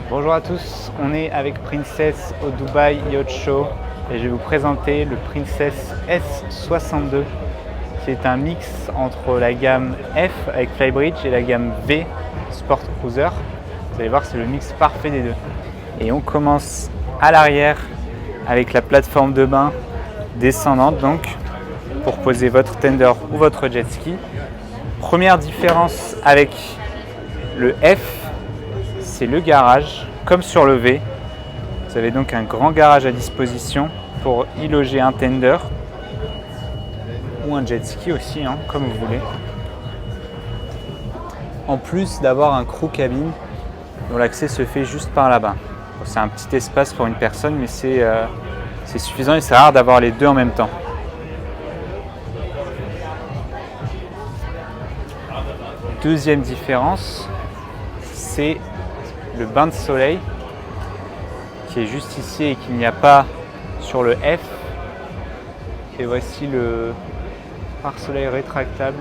Bonjour à tous, on est avec Princess au Dubai Yacht Show et je vais vous présenter le Princess S62 qui est un mix entre la gamme F avec Flybridge et la gamme V Sport Cruiser. Vous allez voir, c'est le mix parfait des deux. Et on commence à l'arrière avec la plateforme de bain descendante donc pour poser votre tender ou votre jet ski. Première différence avec le F, c'est le garage, comme sur le V. Vous avez donc un grand garage à disposition pour y loger un tender ou un jet ski aussi, comme vous voulez. En plus d'avoir un crew cabine dont l'accès se fait juste par là-bas. C'est un petit espace pour une personne, mais c'est suffisant et c'est rare d'avoir les deux en même temps. Deuxième différence, c'est le bain de soleil qui est juste ici et qu'il n'y a pas sur le F. Et voici le pare-soleil rétractable.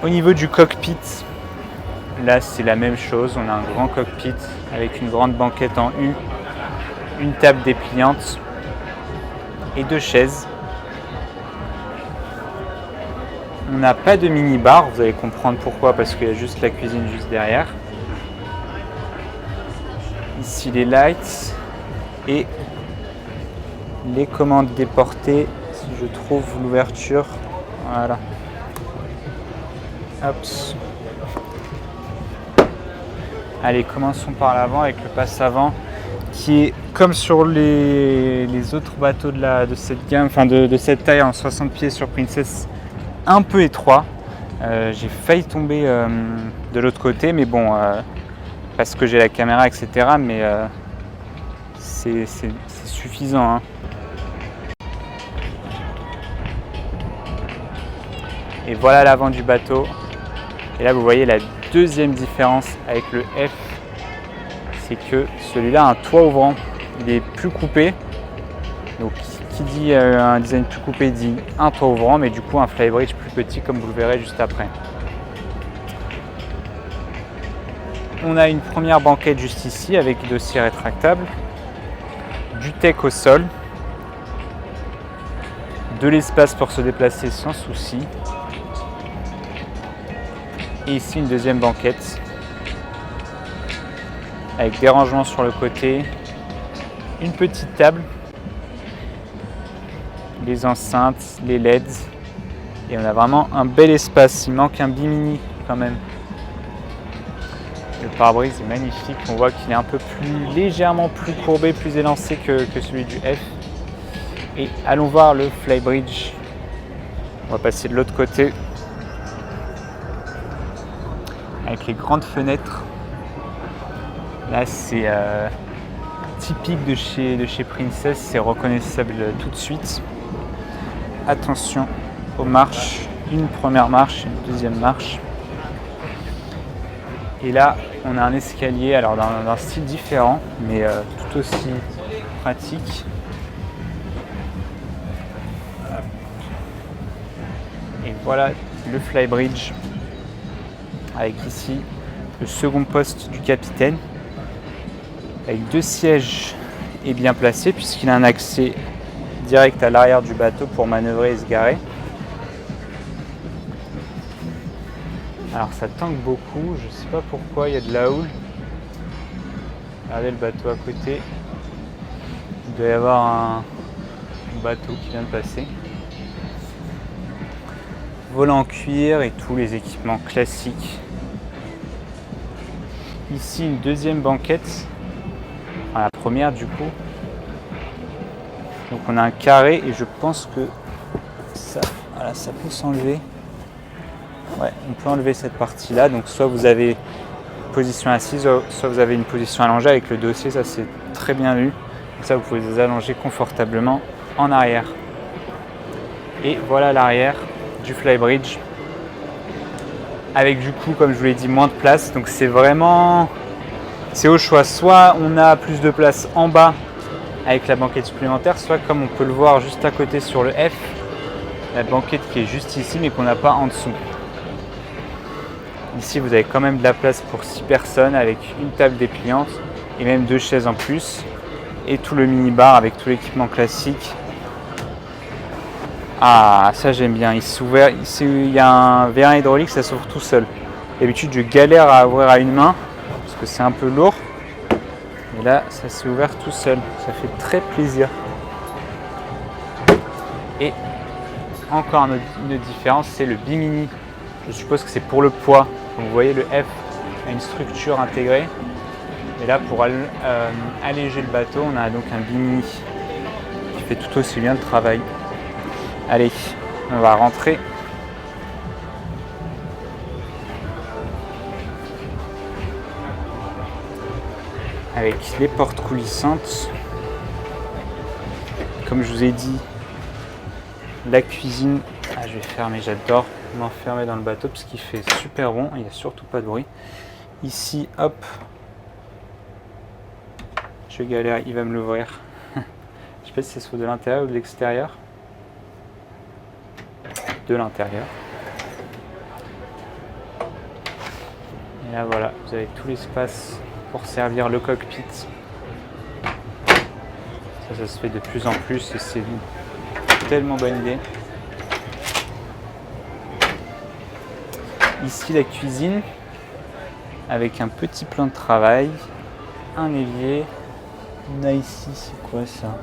Au niveau du cockpit, là c'est la même chose, on a un grand cockpit avec une grande banquette en U, une table dépliante et deux chaises. On n'a pas de mini-bar, vous allez comprendre pourquoi, parce qu'il y a juste la cuisine juste derrière. Ici les lights et les commandes déportées, si je trouve l'ouverture, voilà. Hop. Allez, commençons par l'avant avec le passe-avant qui est comme sur les autres bateaux de cette gamme, enfin de cette taille en 60 pieds sur Princess, un peu étroit. J'ai failli tomber de l'autre côté, mais bon, parce que j'ai la caméra, etc. Mais c'est suffisant. Et voilà l'avant du bateau. Et là, vous voyez la deuxième différence avec le F, c'est que celui-là a un toit ouvrant. Il est plus coupé. Donc, qui dit un design plus coupé dit un toit ouvrant, mais du coup un flybridge plus petit, comme vous le verrez juste après. On a une première banquette juste ici avec dossier rétractable, du tech au sol, de l'espace pour se déplacer sans souci. Et ici une deuxième banquette avec des rangements sur le côté, une petite table, les enceintes, les LEDs, et on a vraiment un bel espace. Il manque un bimini quand même. Le pare-brise est magnifique, on voit qu'il est un peu légèrement plus courbé, plus élancé que celui du F. Et allons voir le flybridge. On va passer de l'autre côté avec les grandes fenêtres. Là c'est typique de chez Princess, c'est reconnaissable tout de suite. Attention aux marches, une première marche, une deuxième marche. Et là, on a un escalier, alors d'un style différent, mais tout aussi pratique. Et voilà le flybridge, avec ici le second poste du capitaine, avec deux sièges et bien placés, puisqu'il a un accès direct à l'arrière du bateau pour manœuvrer et se garer. Alors ça tangue beaucoup, je ne sais pas pourquoi, il y a de la houle. Regardez le bateau à côté. Il doit y avoir un bateau qui vient de passer. Volant en cuir et tous les équipements classiques. Ici une deuxième banquette, enfin, la première du coup. Donc on a un carré et je pense que ça peut s'enlever. Ouais, on peut enlever cette partie-là. Donc soit vous avez une position assise, soit vous avez une position allongée avec le dossier. Ça c'est très bien vu. Comme ça vous pouvez vous allonger confortablement en arrière. Et voilà l'arrière du flybridge. Avec du coup, comme je vous l'ai dit, moins de place. Donc c'est au choix. Soit on a plus de place en bas avec la banquette supplémentaire, soit comme on peut le voir juste à côté sur le F, la banquette qui est juste ici mais qu'on n'a pas en dessous. Ici vous avez quand même de la place pour 6 personnes avec une table dépliante et même 2 chaises en plus. Et tout le mini-bar avec tout l'équipement classique. Ah, ça j'aime bien. Il y a un vérin hydraulique, ça s'ouvre tout seul. D'habitude je galère à ouvrir à une main parce que c'est un peu lourd. Et là, ça s'est ouvert tout seul. Ça fait très plaisir. Et encore une différence, c'est le Bimini. Je suppose que c'est pour le poids. Donc vous voyez, le F a une structure intégrée. Et là, pour alléger le bateau, on a donc un Bimini qui fait tout aussi bien le travail. Allez, on va rentrer. Avec les portes coulissantes. Comme je vous ai dit, la cuisine. Ah, je vais fermer, j'adore m'enfermer dans le bateau parce qu'il fait super rond, il n'y a surtout pas de bruit. Ici, hop, je galère, il va me l'ouvrir. Je sais pas si c'est soit de l'intérieur ou de l'extérieur. De l'intérieur. Et là voilà, vous avez tout l'espace pour servir le cockpit. Ça se fait de plus en plus et c'est une tellement bonne idée. Ici la cuisine avec un petit plan de travail, un évier. On a ici, c'est quoi ça?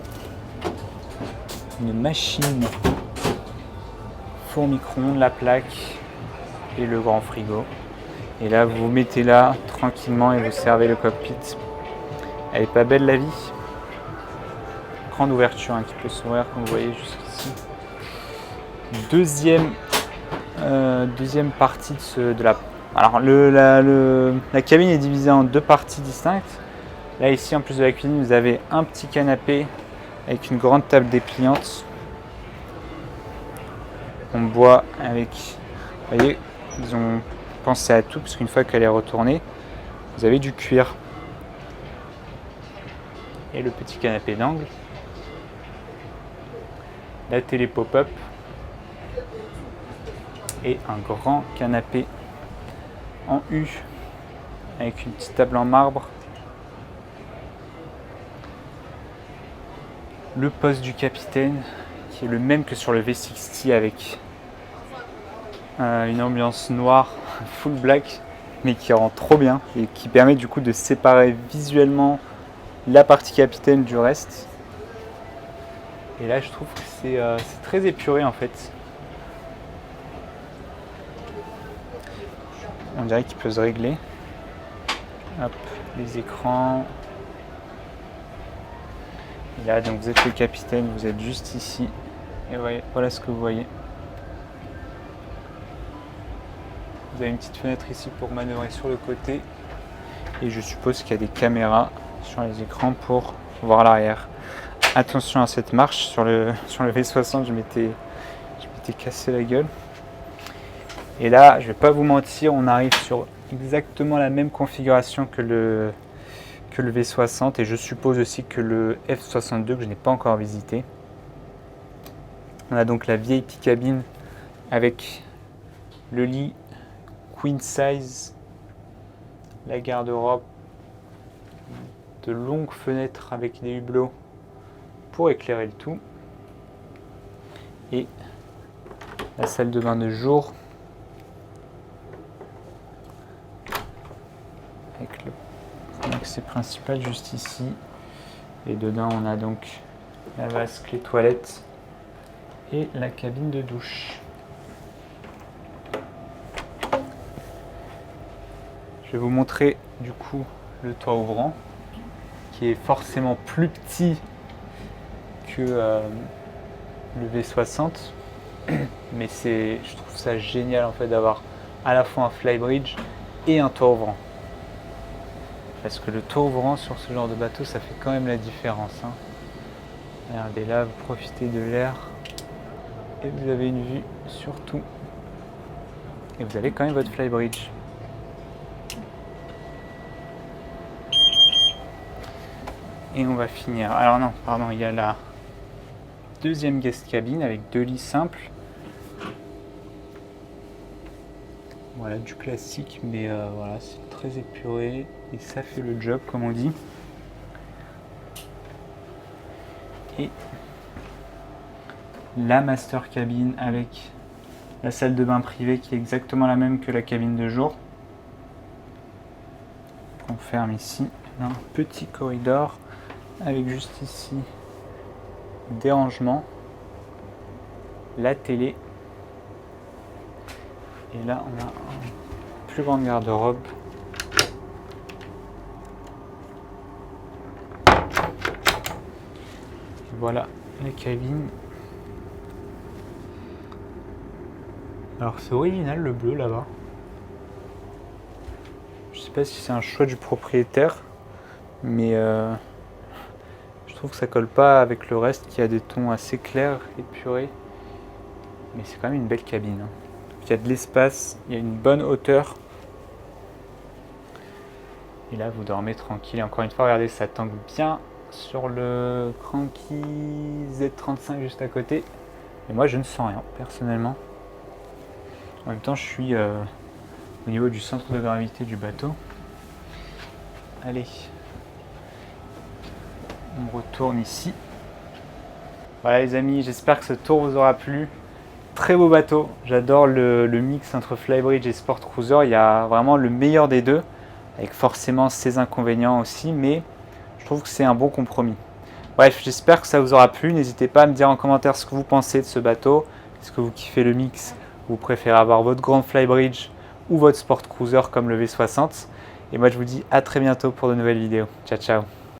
Une machine four micro-ondes, la plaque et le grand frigo. Et là vous vous mettez là tranquillement et vous servez le cockpit. Elle est pas belle la vie? Grande ouverture hein, qui peut s'ouvrir comme vous voyez jusqu'ici. Deuxième partie de la... Alors la cabine est divisée en 2 parties distinctes. Là ici en plus de la cuisine vous avez un petit canapé avec une grande table dépliante en bois avec... Vous voyez, ils ont pensé à tout parce qu'une fois qu'elle est retournée, vous avez du cuir. Et le petit canapé d'angle. La télé pop-up. Et un grand canapé en U avec une petite table en marbre. Le poste du capitaine qui est le même que sur le V60 avec une ambiance noire, full black, mais qui rend trop bien et qui permet du coup de séparer visuellement la partie capitaine du reste. Et là je trouve que c'est très épuré en fait. On dirait qu'il peut se régler. Hop, les écrans. Et là donc vous êtes le capitaine, vous êtes juste ici. Et voilà ce que vous voyez. Vous avez une petite fenêtre ici pour manœuvrer sur le côté. Et je suppose qu'il y a des caméras sur les écrans pour voir l'arrière. Attention à cette marche, sur le V60 je m'étais cassé la gueule. Et là, je vais pas vous mentir, on arrive sur exactement la même configuration que le V60 et je suppose aussi que le F62 que je n'ai pas encore visité. On a donc la vieille petite cabine avec le lit queen size, la garde-robe, de longues fenêtres avec des hublots pour éclairer le tout et la salle de bain de jour avec l'accès principal juste ici et dedans on a donc la vasque, les toilettes et la cabine de douche. Je vais vous montrer du coup le toit ouvrant qui est forcément plus petit que le V60 mais je trouve ça génial en fait d'avoir à la fois un flybridge et un toit ouvrant parce que le toit ouvrant sur ce genre de bateau ça fait quand même la différence hein. Regardez là, vous profitez de l'air et vous avez une vue sur tout et vous avez quand même votre flybridge. Et on va finir. Alors non, pardon, il y a la deuxième guest cabine avec 2 lits simples Voilà, du classique, mais voilà, c'est très épuré et ça fait le job, comme on dit. Et la master cabin avec la salle de bain privée qui est exactement la même que la cabine de jour. On ferme ici un petit corridor avec juste ici des rangements, la télé. Et là, on a une plus grande garde-robe. Voilà la cabine. Alors c'est original le bleu là-bas. Je sais pas si c'est un choix du propriétaire, mais je trouve que ça colle pas avec le reste qui a des tons assez clairs, épurés. Mais c'est quand même une belle cabine. Il y a de l'espace, il y a une bonne hauteur. Et là, vous dormez tranquille. Et encore une fois, regardez, ça tangue bien sur le Cranky Z35 juste à côté. Et moi, je ne sens rien, personnellement. En même temps, je suis au niveau du centre de gravité du bateau. Allez, on retourne ici. Voilà les amis, j'espère que ce tour vous aura plu. Très beau bateau, j'adore le mix entre Flybridge et Sport Cruiser. Il y a vraiment le meilleur des deux, avec forcément ses inconvénients aussi, mais je trouve que c'est un bon compromis. Bref, j'espère que ça vous aura plu. N'hésitez pas à me dire en commentaire ce que vous pensez de ce bateau. Est-ce que vous kiffez le mix? Vous préférez avoir votre grande Flybridge ou votre Sport Cruiser comme le V60? Et moi je vous dis à très bientôt pour de nouvelles vidéos. Ciao ciao.